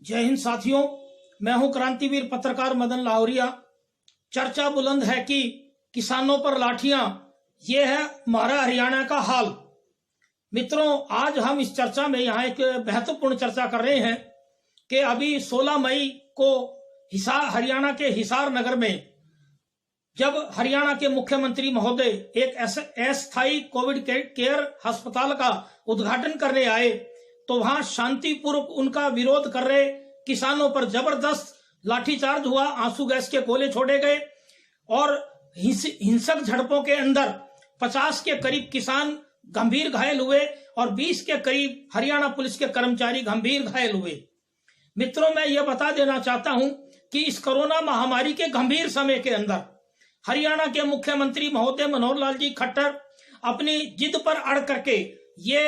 जय हिंद साथियों, मैं हूं क्रांतिवीर पत्रकार मदन लाहौरिया। चर्चा बुलंद है कि किसानों पर लाठियां, ये है हमारा हरियाणा का हाल। मित्रों, आज हम इस चर्चा में यहाँ एक महत्वपूर्ण चर्चा कर रहे हैं कि अभी 16 मई को हरियाणा के हिसार नगर में जब हरियाणा के मुख्यमंत्री महोदय एक अस्थायी कोविड केयर अस्पताल का उद्घाटन करने आए, तो वहां शांतिपूर्वक उनका विरोध कर रहे किसानों पर जबरदस्त लाठीचार्ज हुआ, आंसू गैस के गोले छोड़े गए और हिंसक झड़पों के अंदर 50 के करीब किसान गंभीर घायल हुए और 20 के करीब हरियाणा पुलिस के कर्मचारी गंभीर घायल हुए। मित्रों, मैं यह बता देना चाहता हूं कि इस कोरोना महामारी के गंभीर समय के अंदर हरियाणा के मुख्यमंत्री महोदय मनोहर लाल जी खट्टर अपनी जिद पर अड़ करके ये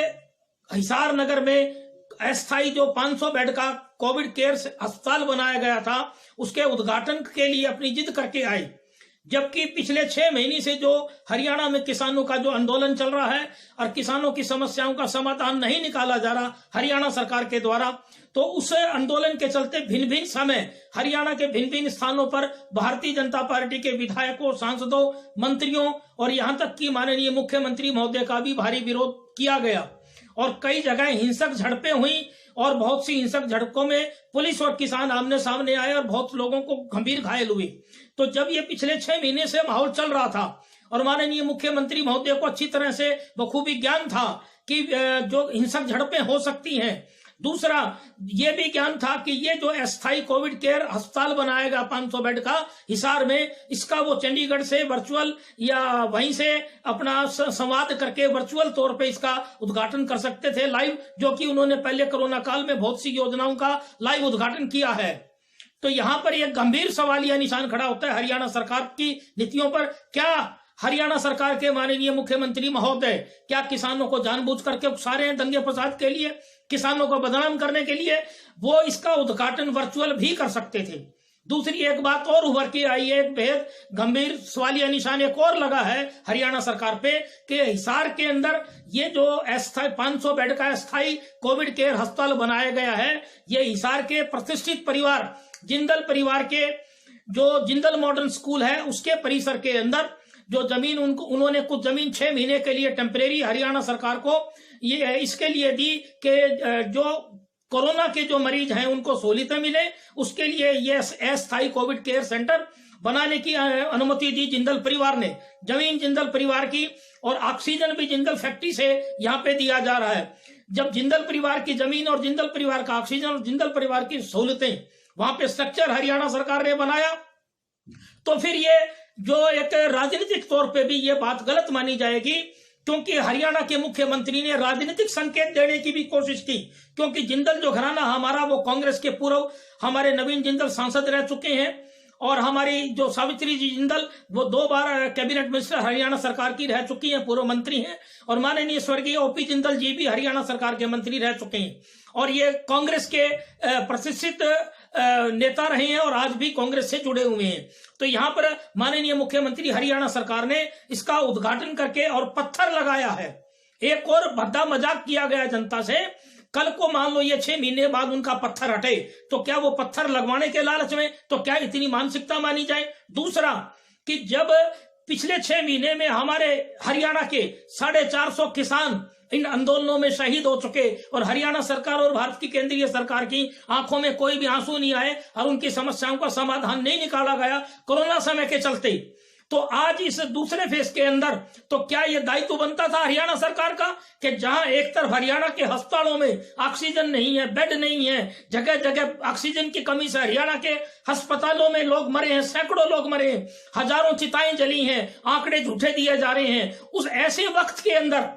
हिसार नगर में अस्थायी जो 500 बेड का कोविड केयर अस्पताल बनाया गया था, उसके उद्घाटन के लिए अपनी जिद करके आए। जबकि पिछले 6 महीने से जो हरियाणा में किसानों का जो आंदोलन चल रहा है और किसानों की समस्याओं का समाधान नहीं निकाला जा रहा हरियाणा सरकार के द्वारा, तो उस आंदोलन के चलते भिन्न भिन्न समय हरियाणा के भिन्न भिन्न स्थानों पर भारतीय जनता पार्टी के विधायकों, सांसदों, मंत्रियों और यहां तक कि माननीय मुख्यमंत्री महोदय का भी भारी विरोध किया गया और कई जगह हिंसक झड़पें हुई और बहुत सी हिंसक झड़पों में पुलिस और किसान आमने सामने आए और बहुत लोगों को गंभीर घायल हुए। तो जब ये पिछले 6 महीने से माहौल चल रहा था और माननीय मुख्यमंत्री महोदय को अच्छी तरह से बखूबी ज्ञान था कि जो हिंसक झड़पें हो सकती हैं, दूसरा ये भी ज्ञान था कि ये जो अस्थायी कोविड केयर अस्पताल बनाएगा 500 बेड का हिसार में, इसका वो चंडीगढ़ से वर्चुअल या वहीं से अपना संवाद करके वर्चुअल तौर पे इसका उद्घाटन कर सकते थे लाइव, जो कि उन्होंने पहले कोरोना काल में बहुत सी योजनाओं का लाइव उद्घाटन किया है। तो यहाँ पर एक गंभीर सवालिया निशान खड़ा होता है हरियाणा सरकार की नीतियों पर। क्या हरियाणा सरकार के माननीय मुख्यमंत्री महोदय क्या किसानों को जानबूझ करके उकसा रहे हैं दंगे फसाद के लिए, किसानों को बदनाम करने के लिए? वो इसका उद्घाटन वर्चुअल भी कर सकते थे। दूसरी एक बात और उभर के आई है, एक बेहद गंभीर सवालिया निशान एक और लगा है हरियाणा सरकार पे कि हिसार के अंदर ये जो अस्थायी 500 बेड का अस्थायी कोविड केयर अस्पताल बनाया गया है, ये हिसार के प्रतिष्ठित परिवार जिंदल परिवार के जो जिंदल मॉडर्न स्कूल है उसके परिसर के अंदर जो जमीन उन्होंने कुछ जमीन 6 महीने के लिए टेम्परेरी हरियाणा सरकार को ये इसके लिए दी कि जो कोरोना के जो मरीज हैं उनको सहूलियतें मिले, उसके लिए ये अस्थायी कोविड केयर सेंटर बनाने की अनुमति दी जिंदल परिवार ने। जमीन जिंदल परिवार की और ऑक्सीजन भी जिंदल फैक्ट्री से यहाँ पे दिया जा रहा है। जब जिंदल परिवार की जमीन और जिंदल परिवार का ऑक्सीजन और जिंदल परिवार की सहूलियतें, वहां पे स्ट्रक्चर हरियाणा सरकार ने बनाया, तो फिर ये जो एक राजनीतिक तौर पे भी ये बात गलत मानी जाएगी, क्योंकि हरियाणा के मुख्यमंत्री ने राजनीतिक संकेत देने की भी कोशिश की। क्योंकि जिंदल जो घराना हमारा, वो कांग्रेस के पूर्व हमारे नवीन जिंदल सांसद रह चुके हैं और हमारी जो सावित्री जी जिंदल वो 2 बार कैबिनेट मिनिस्टर हरियाणा सरकार की रह चुकी हैं, पूर्व मंत्री हैं, और माननीय स्वर्गीय ओपी जिंदल जी भी हरियाणा सरकार के मंत्री रह चुके हैं और ये कांग्रेस के प्रतिष्ठित नेता रहे हैं और आज भी कांग्रेस से जुड़े हुए हैं। तो यहाँ पर माननीय मुख्यमंत्री हरियाणा सरकार ने इसका उद्घाटन करके और पत्थर लगाया है। एक और भद्दा मजाक किया गया जनता से। कल को मान लो ये 6 महीने बाद उनका पत्थर हटे, तो क्या वो पत्थर लगवाने के लालच में, तो क्या इतनी मानसिकता मानी जाए? दूसरा कि जब पिछले 6 महीने में हमारे हरियाणा के 450 किसान इन आंदोलनों में शहीद हो चुके और हरियाणा सरकार और भारत की केंद्रीय सरकार की आंखों में कोई भी आंसू नहीं आए और उनकी समस्याओं का समाधान नहीं निकाला गया कोरोना समय के चलते, तो आज इस दूसरे फेज के अंदर तो क्या यह दायित्व बनता था हरियाणा सरकार का कि जहां एक तरफ हरियाणा के अस्पतालों में ऑक्सीजन नहीं है, बेड नहीं है, जगह जगह ऑक्सीजन की कमी से हरियाणा के अस्पतालों में लोग मरे हैं, सैकड़ों लोग मरे हैं, हजारों चिताएं जली हैं, आंकड़े झूठे दिए जा रहे हैं। उस ऐसे वक्त के अंदर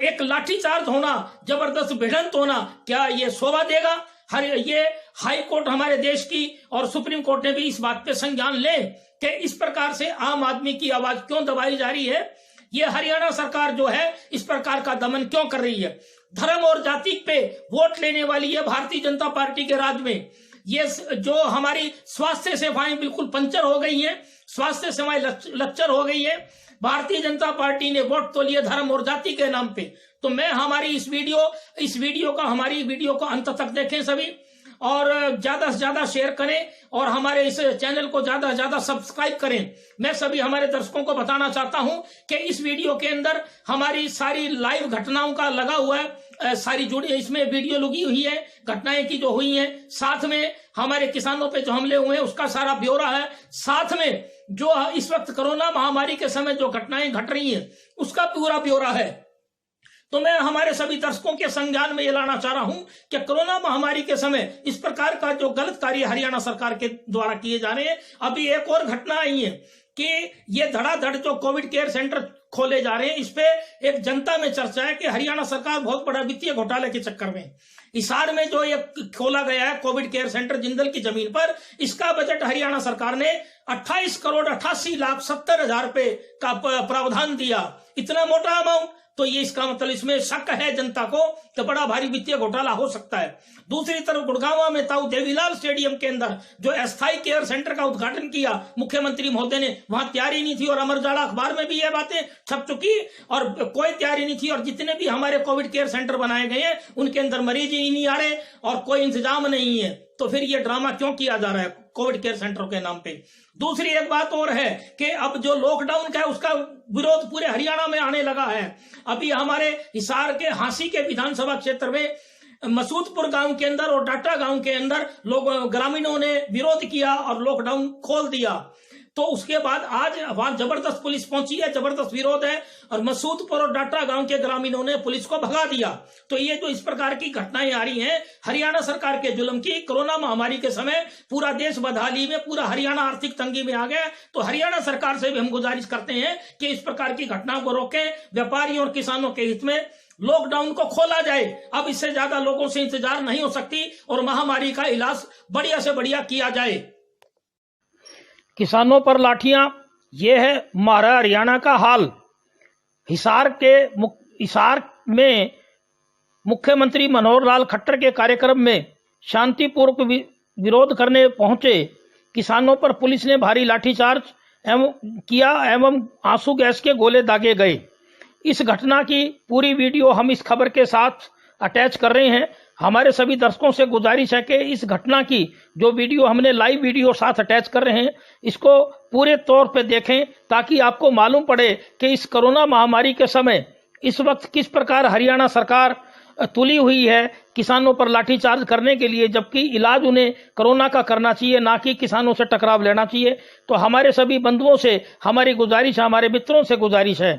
एक लाठीचार्ज होना, जबरदस्त भिड़ंत होना, क्या ये शोभा देगा? ये हाई कोर्ट हमारे देश की और सुप्रीम कोर्ट ने भी इस बात पे संज्ञान ले कि इस प्रकार से आम आदमी की आवाज क्यों दबाई जा रही है। ये हरियाणा सरकार जो है इस प्रकार का दमन क्यों कर रही है? धर्म और जाति पे वोट लेने वाली है भारतीय जनता पार्टी के राज में। ये जो हमारी स्वास्थ्य सेवाएं बिल्कुल पंचर हो गई हैं, स्वास्थ्य सेवाएं लच्चर हो गई है। भारतीय जनता पार्टी ने वोट तो लिए धर्म और जाति के नाम पे। तो मैं हमारी हमारी वीडियो को अंत तक देखें सभी। और ज्यादा से ज्यादा शेयर करें और हमारे इस चैनल को ज्यादा से ज्यादा सब्सक्राइब करें। मैं सभी हमारे दर्शकों को बताना चाहता हूं कि इस वीडियो के अंदर हमारी सारी लाइव घटनाओं का लगा हुआ है, सारी जुड़ी इसमें वीडियो लगी हुई है, घटनाएं की जो हुई हैं, साथ में हमारे किसानों पे जो हमले हुए हैं उसका सारा ब्यौरा है, साथ में जो इस वक्त कोरोना महामारी के समय जो घटनाएं घट रही हैं उसका पूरा ब्यौरा है। तो मैं हमारे सभी दर्शकों के संज्ञान में ये लाना चाह रहा हूं कि कोरोना महामारी के समय इस प्रकार का जो गलत कार्य हरियाणा सरकार के द्वारा किए जा रहे हैं। अभी एक और घटना आई है कि ये धड़ाधड़ जो कोविड केयर सेंटर खोले जा रहे हैं, इस पे एक जनता में चर्चा है कि हरियाणा सरकार बहुत बड़ा वित्तीय घोटाले के चक्कर में, हिसार में जो ये खोला गया है कोविड केयर सेंटर जिंदल की जमीन पर, इसका बजट हरियाणा सरकार ने 28 करोड़ 88 लाख 70 हजार रुपए का प्रावधान दिया। इतना मोटा अमाउंट, तो ये इसका मतलब इसमें शक है जनता को कि बड़ा भारी वित्तीय घोटाला हो सकता है। दूसरी तरफ गुड़गांव में ताऊ देवीलाल स्टेडियम के अंदर जो अस्थायी केयर सेंटर का उद्घाटन किया मुख्यमंत्री महोदय ने, वहां तैयारी नहीं थी और अमर उजाला अखबार में भी ये बातें छप चुकी और कोई तैयारी नहीं थी। और जितने भी हमारे कोविड केयर सेंटर बनाए गए हैं उनके अंदर मरीज ही नहीं आ रहे और कोई इंतजाम नहीं है, तो फिर ये ड्रामा क्यों किया जा रहा है कोविड केयर सेंटर के नाम पे। दूसरी एक बात और है कि अब जो लॉकडाउन का है उसका विरोध पूरे हरियाणा में आने लगा है। अभी हमारे हिसार के हांसी के विधानसभा क्षेत्र में मसूदपुर गांव के अंदर और डाटा गांव के अंदर लोग ग्रामीणों ने विरोध किया और लॉकडाउन खोल दिया। तो उसके बाद आज वहां जबरदस्त पुलिस पहुंची है, जबरदस्त विरोध है और मसूदपुर और डाटा गांव के ग्रामीणों ने पुलिस को भगा दिया। तो ये जो इस प्रकार की घटनाएं आ रही हैं हरियाणा सरकार के जुल्म की, कोरोना महामारी के समय पूरा देश बदहाली में, पूरा हरियाणा आर्थिक तंगी में आ गया। तो हरियाणा सरकार से भी हम गुजारिश करते हैं कि इस प्रकार की घटनाओं को रोकें, व्यापारियों और किसानों के हित में लॉकडाउन को खोला जाए। अब इससे ज्यादा लोगों से इंतजार नहीं हो सकती और महामारी का इलाज बढ़िया से बढ़िया किया जाए। किसानों पर लाठियां, ये है हमारा हरियाणा का हाल। हिसार में मुख्यमंत्री मनोहर लाल खट्टर के कार्यक्रम में शांतिपूर्वक विरोध करने पहुंचे किसानों पर पुलिस ने भारी लाठीचार्ज एवं आंसू गैस के गोले दागे गए। इस घटना की पूरी वीडियो हम इस खबर के साथ अटैच कर रहे हैं। हमारे सभी दर्शकों से गुजारिश है कि इस घटना की जो वीडियो हमने लाइव वीडियो साथ अटैच कर रहे हैं इसको पूरे तौर पे देखें ताकि आपको मालूम पड़े कि इस कोरोना महामारी के समय इस वक्त किस प्रकार हरियाणा सरकार तुली हुई है किसानों पर लाठीचार्ज करने के लिए, जबकि इलाज उन्हें कोरोना का करना चाहिए, ना कि किसानों से टकराव लेना चाहिए। तो हमारे सभी बंधुओं से हमारी गुजारिश है, हमारे मित्रों से गुजारिश है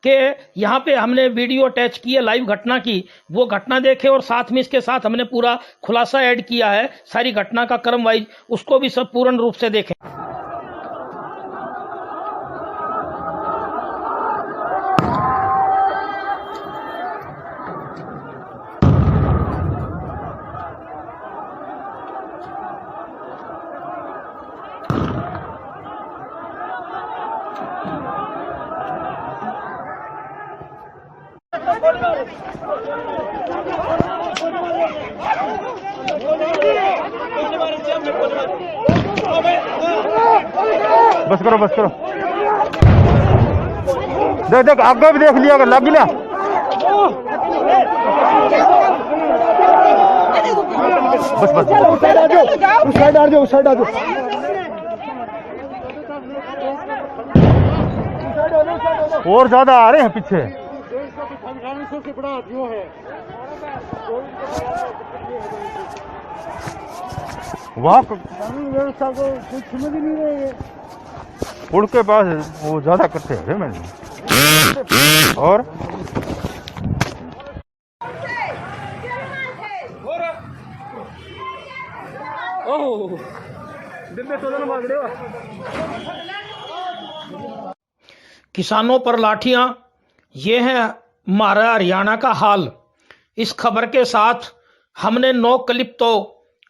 कि यहाँ पे हमने वीडियो अटैच की है लाइव घटना की, वो घटना देखें और साथ में इसके साथ हमने पूरा खुलासा ऐड किया है सारी घटना का क्रम वाइज, उसको भी सब पूर्ण रूप से देखें। बस करो बस करो, देख देख आगे भी देख लिया, लग गया। बस बस उस साइड आ जाओ, उस साइड आ जाओ, उस साइड आ जाओ। और ज्यादा आ रहे हैं पीछे। वहाँ व्यवस्था को कुछ समझ ही नहीं रहे, उनके पास वो ज्यादा करते हैं मैंने। और किसानों पर लाठियां, ये है हमारा हरियाणा का हाल। इस खबर के साथ हमने 9 क्लिप तो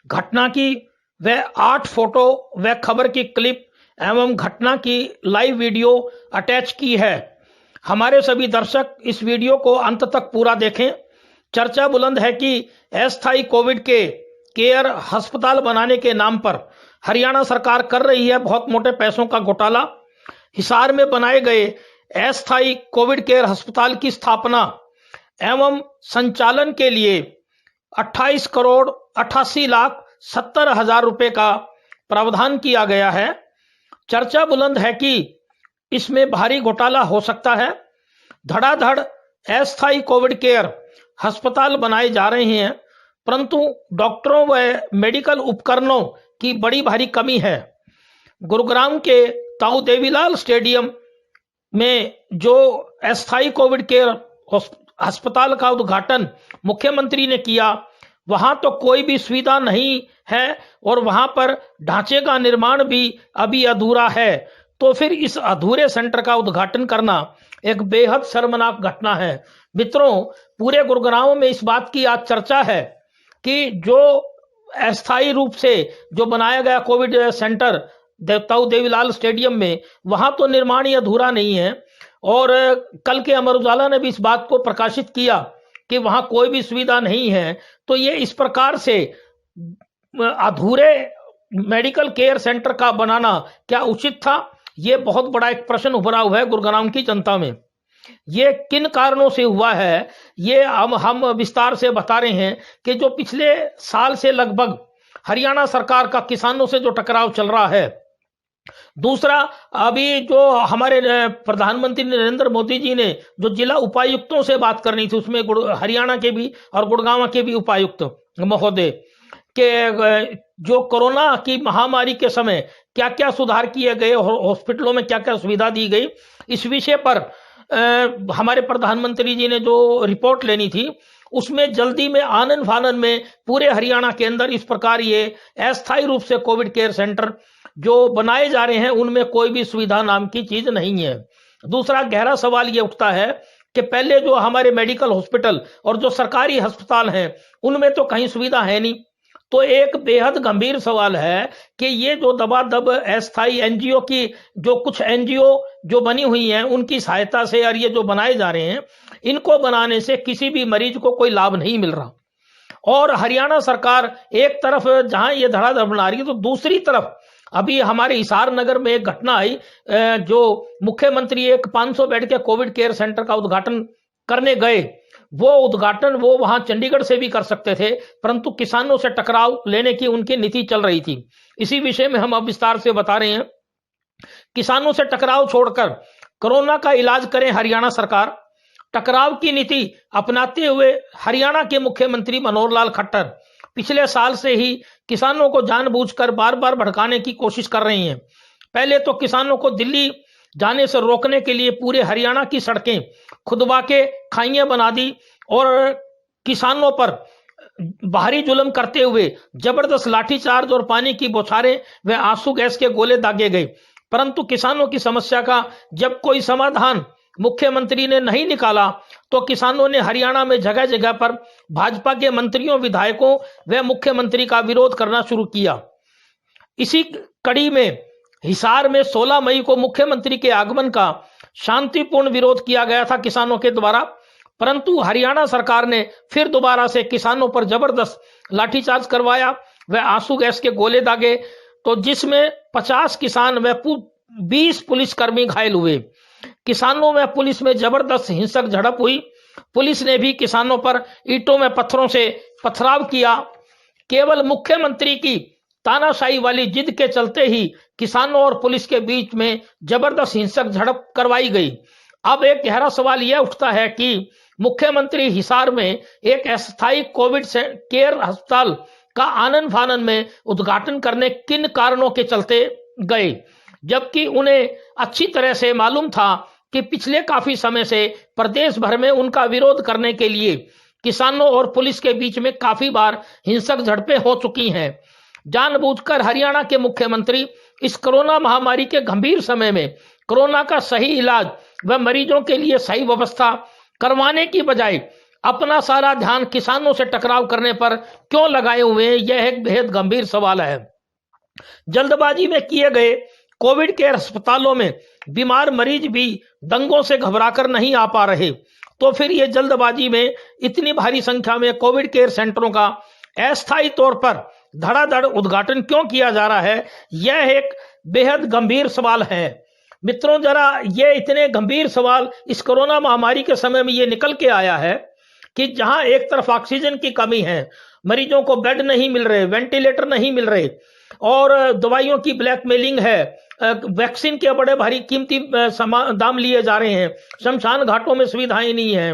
घटना की व 8 फोटो व खबर की क्लिप एवं घटना की लाइव वीडियो अटैच की है। हमारे सभी दर्शक इस वीडियो को अंत तक पूरा देखें। चर्चा बुलंद है कि अस्थायी कोविड के केयर अस्पताल बनाने के नाम पर हरियाणा सरकार कर रही है बहुत मोटे पैसों का घोटाला। हिसार में बनाए गए अस्थायी कोविड केयर अस्पताल की स्थापना एवं संचालन के लिए 28 करोड़ 88 लाख 70,000 रुपए का प्रावधान किया गया है। चर्चा बुलंद है कि इसमें भारी घोटाला हो सकता है। धड़ाधड़ अस्थायी कोविड केयर अस्पताल बनाए जा रहे हैं, परंतु डॉक्टरों व मेडिकल उपकरणों की बड़ी भारी कमी है। गुरुग्राम के ताऊ देवीलाल स्टेडियम में जो अस्थायी कोविड केयर अस्पताल का उद्घाटन मुख्यमंत्री ने किया, वहां तो कोई भी सुविधा नहीं है और वहां पर ढांचे का निर्माण भी अभी अधूरा है। तो फिर इस अधूरे सेंटर का उद्घाटन करना एक बेहद शर्मनाक घटना है। मित्रों, पूरे गुरुग्राम में इस बात की आज चर्चा है कि जो अस्थायी रूप से जो बनाया गया कोविड सेंटर ताऊ देवीलाल स्टेडियम में, वहां तो निर्माण ही अधूरा नहीं है। और कल के अमर उजाला ने भी इस बात को प्रकाशित किया कि वहां कोई भी सुविधा नहीं है। तो ये इस प्रकार से अधूरे मेडिकल केयर सेंटर का बनाना क्या उचित था? ये बहुत बड़ा एक प्रश्न उभरा हुआ है गुरुग्राम की जनता में। ये किन कारणों से हुआ है, ये हम विस्तार से बता रहे हैं कि जो पिछले साल से लगभग हरियाणा सरकार का किसानों से जो टकराव चल रहा है। दूसरा, अभी जो हमारे प्रधानमंत्री नरेंद्र मोदी जी ने जो जिला उपायुक्तों से बात करनी थी, उसमें हरियाणा के भी और गुड़गांव के भी उपायुक्त महोदय के जो कोरोना की महामारी के समय क्या क्या सुधार किए गए, हॉस्पिटलों में क्या क्या सुविधा दी गई, इस विषय पर हमारे प्रधानमंत्री जी ने जो रिपोर्ट लेनी थी, उसमें जल्दी में आनन फानन में पूरे हरियाणा के अंदर इस प्रकार ये अस्थायी रूप से कोविड केयर सेंटर जो बनाए जा रहे हैं, उनमें कोई भी सुविधा नाम की चीज नहीं है। दूसरा गहरा सवाल ये उठता है कि पहले जो हमारे मेडिकल हॉस्पिटल और जो सरकारी अस्पताल हैं, उनमें तो कहीं सुविधा है नहीं। तो एक बेहद गंभीर सवाल है कि ये जो दबादब अस्थायी एनजीओ की जो कुछ एनजीओ जो बनी हुई हैं, उनकी सहायता से और ये जो बनाए जा रहे हैं, इनको बनाने से किसी भी मरीज को कोई लाभ नहीं मिल रहा। और हरियाणा सरकार एक तरफ जहां ये धड़ाधड़ बना रही है, तो दूसरी तरफ अभी हमारे हिसार नगर में एक घटना आई, जो मुख्यमंत्री एक 500 बेड के कोविड केयर सेंटर का उद्घाटन करने गए। वो उद्घाटन वो वहां चंडीगढ़ से भी कर सकते थे, परंतु किसानों से टकराव लेने की उनकी नीति चल रही थी। इसी विषय में हम अब विस्तार से बता रहे हैं। किसानों से टकराव छोड़कर कोरोना का इलाज करें हरियाणा सरकार। टकराव की नीति अपनाते हुए हरियाणा के मुख्यमंत्री मनोहर लाल खट्टर पिछले साल से ही किसानों को जानबूझकर बार बार भड़काने की कोशिश कर रहे हैं। पहले तो किसानों को दिल्ली जाने से रोकने के लिए पूरे हरियाणा की सड़कें खुदवा के खाइयां बना दी और किसानों पर भारी जुल्म करते हुए जबरदस्त लाठीचार्ज और पानी की बौछारें व आंसू गैस के गोले दागे गए। परंतु किसानों की समस्या का जब कोई समाधान मुख्यमंत्री ने नहीं निकाला, तो किसानों ने हरियाणा में जगह जगह पर भाजपा के मंत्रियों, विधायकों व मुख्यमंत्री का विरोध करना शुरू किया। इसी कड़ी में हिसार में 16 मई को मुख्यमंत्री के आगमन का शांतिपूर्ण विरोध किया गया था किसानों के द्वारा, परंतु हरियाणा सरकार ने फिर दोबारा से किसानों पर जबरदस्त लाठीचार्ज करवाया व आंसू गैस के गोले दागे, तो जिसमें 50 किसान व 20 पुलिसकर्मी घायल हुए। किसानों व पुलिस में जबरदस्त हिंसक झड़प हुई। पुलिस ने भी किसानों पर ईंटों में पत्थरों से पथराव किया। केवल मुख्यमंत्री की तानाशाही वाली जिद के चलते ही किसानों और पुलिस के बीच में जबरदस्त हिंसक झड़प करवाई गई। अब एक गहरा सवाल यह उठता है कि मुख्यमंत्री हिसार में एक अस्थायी कोविड केयर अस्पताल का आनन फानन में उद्घाटन करने किन कारणों के चलते गए, जबकि उन्हें अच्छी तरह से मालूम था कि पिछले काफी समय से प्रदेश भर में उनका विरोध करने के लिए किसानों और पुलिस के बीच में काफी बार हिंसक झड़पें हो चुकी हैं। जानबूझकर हरियाणा के मुख्यमंत्री इस कोरोना महामारी के गंभीर समय में कोरोना का सही इलाज व मरीजों के लिए सही व्यवस्था करवाने की बजाय अपना सारा ध्यान किसानों से टकराव करने पर क्यों लगाए हुए हैं, यह एक बेहद गंभीर सवाल है। जल्दबाजी में किए गए कोविड केयर अस्पतालों में बीमार मरीज भी दंगों से घबराकर नहीं आ पा रहे, तो फिर ये जल्दबाजी में इतनी भारी संख्या में कोविड केयर सेंटरों का अस्थायी तौर पर धड़ाधड़ उद्घाटन क्यों किया जा रहा है, यह एक बेहद गंभीर सवाल है। मित्रों, जरा ये इतने गंभीर सवाल इस कोरोना महामारी के समय में ये निकल के आया है कि जहां एक तरफ ऑक्सीजन की कमी है, मरीजों को बेड नहीं मिल रहे, वेंटिलेटर नहीं मिल रहे, और दवाइयों की ब्लैकमेलिंग है, वैक्सीन के बड़े भारी कीमती दाम लिए जा रहे हैं, शमशान घाटों में सुविधाएं नहीं है।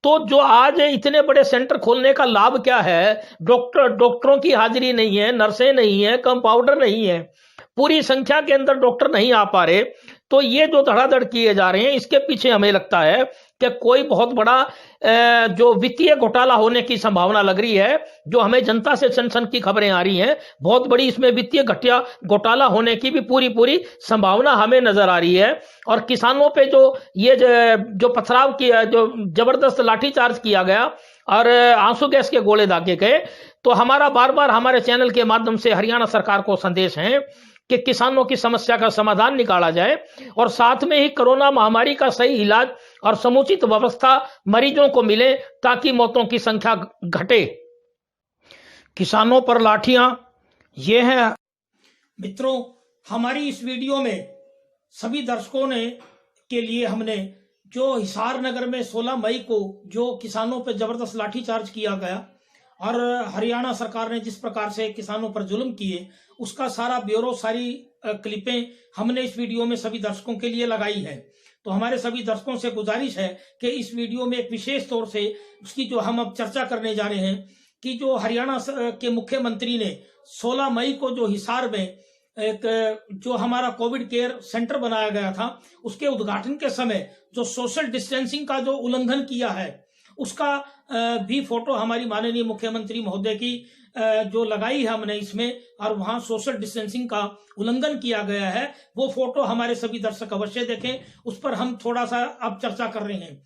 तो जो आज इतने बड़े सेंटर खोलने का लाभ क्या है? डॉक्टरों की हाजिरी नहीं है, नर्सें नहीं है, कंपाउंडर नहीं है, पूरी संख्या के अंदर डॉक्टर नहीं आ पा रहे। तो ये जो धड़ाधड़ किए जा रहे हैं, इसके पीछे हमें लगता है कि कोई बहुत बड़ा जो वित्तीय घोटाला होने की संभावना लग रही है। जो हमें जनता से सनसन की खबरें आ रही हैं, बहुत बड़ी इसमें वित्तीय घोटाला होने की भी पूरी संभावना हमें नजर आ रही है। और किसानों पे जो पथराव किया, जो जबरदस्त लाठीचार्ज किया गया और आंसू गैस के गोले दागे गए, तो हमारा बार बार हमारे चैनल के माध्यम से हरियाणा सरकार को संदेश है कि किसानों की समस्या का समाधान निकाला जाए और साथ में ही कोरोना महामारी का सही इलाज और समुचित व्यवस्था मरीजों को मिले ताकि मौतों की संख्या घटे। किसानों पर लाठियां, ये है। मित्रों, हमारी इस वीडियो में सभी दर्शकों के लिए हमने जो हिसार नगर में 16 मई को जो किसानों पर जबरदस्त लाठीचार्ज किया गया और हरियाणा सरकार ने जिस प्रकार से किसानों पर जुल्म किए, उसका सारा ब्यौरा, सारी क्लिपें हमने इस वीडियो में सभी दर्शकों के लिए लगाई है। तो हमारे सभी दर्शकों से गुजारिश है कि इस वीडियो में एक विशेष तौर से उसकी जो हम अब चर्चा करने जा रहे हैं कि जो हरियाणा के मुख्यमंत्री ने 16 मई को जो हिसार में एक जो हमारा कोविड केयर सेंटर बनाया गया था, उसके उद्घाटन के समय जो सोशल डिस्टेंसिंग का जो उल्लंघन किया है, उसका भी फोटो हमारी माननीय मुख्यमंत्री महोदय की जो लगाई है हमने इसमें, और वहां सोशल डिस्टेंसिंग का उल्लंघन किया गया है, वो फोटो हमारे सभी दर्शक अवश्य देखें। उस पर हम थोड़ा सा अब चर्चा कर रहे हैं।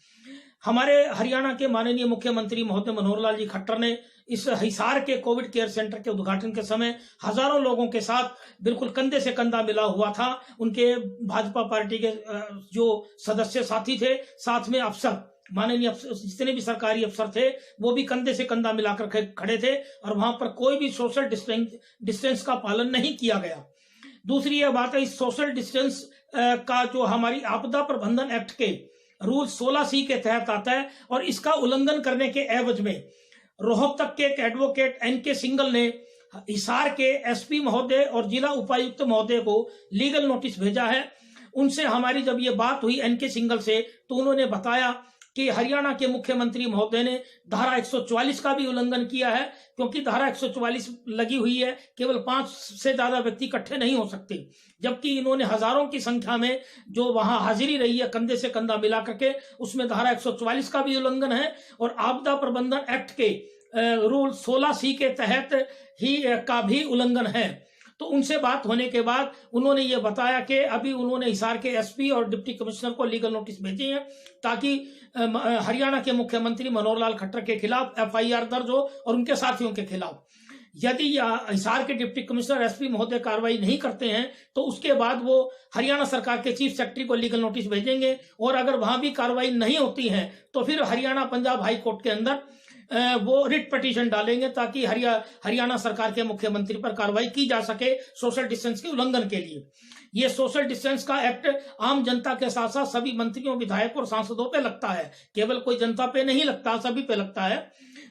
हमारे हरियाणा के माननीय मुख्यमंत्री महोदय मनोहर लाल जी खट्टर ने इस हिसार के कोविड केयर सेंटर के उद्घाटन के समय हजारों लोगों के साथ बिल्कुल कंधे से कंधा मिला हुआ था। उनके भाजपा पार्टी के जो सदस्य साथी थे, साथ में अफसर, माननीय अफसर, जितने भी सरकारी अफसर थे, वो भी कंधे से कंधा मिलाकर खड़े थे और वहां पर कोई भी सोशल डिस्टेंस का पालन नहीं किया गया। दूसरी यह बात है, इस सोशल डिस्टेंस का जो हमारी आपदा प्रबंधन एक्ट के रूल 16C के तहत आता है, और इसका उल्लंघन करने के एवज में रोहतक के एक एडवोकेट NK सिंगल ने हिसार के SP महोदय और जिला उपायुक्त महोदय को लीगल नोटिस भेजा है। उनसे हमारी जब ये बात हुई NK सिंगल से, तो उन्होंने बताया कि हरियाणा के मुख्यमंत्री महोदय ने धारा 144 का भी उल्लंघन किया है, क्योंकि धारा 144 लगी हुई है, केवल 5 से ज्यादा व्यक्ति इकट्ठे नहीं हो सकते, जबकि इन्होंने हजारों की संख्या में जो वहां हाजिरी रही है कंधे से कंधा मिला करके, उसमें धारा 144 का भी उल्लंघन है और आपदा प्रबंधन एक्ट के रूल 16C के तहत ही का भी उल्लंघन है। तो उनसे बात होने के बाद उन्होंने ये बताया कि अभी उन्होंने हिसार के SP और डिप्टी कमिश्नर को लीगल नोटिस भेजे हैं ताकि हरियाणा के मुख्यमंत्री मनोहर लाल खट्टर के खिलाफ FIR दर्ज हो और उनके साथियों के खिलाफ। यदि हिसार के डिप्टी कमिश्नर SP महोदय कार्रवाई नहीं करते हैं, तो उसके बाद वो हरियाणा सरकार के चीफ सेक्रेटरी को लीगल नोटिस भेजेंगे, और अगर वहां भी कार्रवाई नहीं होती है तो फिर हरियाणा पंजाब हाई कोर्ट के अंदर वो रिट पिटीशन डालेंगे ताकि हरियाणा सरकार के मुख्यमंत्री पर कार्रवाई की जा सके सोशल डिस्टेंस के उल्लंघन के लिए। ये सोशल डिस्टेंस का एक्ट आम जनता के साथ साथ सभी मंत्रियों, विधायकों और सांसदों पे लगता है, केवल कोई जनता पे नहीं लगता, सभी पे लगता है।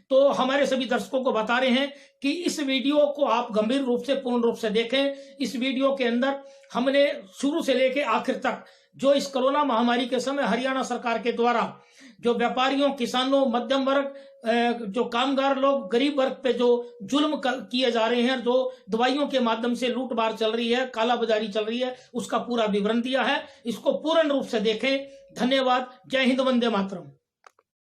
तो हमारे सभी दर्शकों को बता रहे हैं कि इस वीडियो को आप गंभीर रूप से, पूर्ण रूप से देखें। इस वीडियो के अंदर हमने शुरू से लेकर आखिर तक जो इस कोरोना महामारी के समय हरियाणा सरकार के द्वारा जो व्यापारियों, किसानों, मध्यम वर्ग, जो कामगार लोग, गरीब वर्ग पे जो जुल्म किए जा रहे हैं, जो दवाइयों के माध्यम से लूटमार चल रही है, कालाबाजारी चल रही है, उसका पूरा विवरण दिया है। इसको पूर्ण रूप से देखें। धन्यवाद। जय हिंद, वंदे मातरम।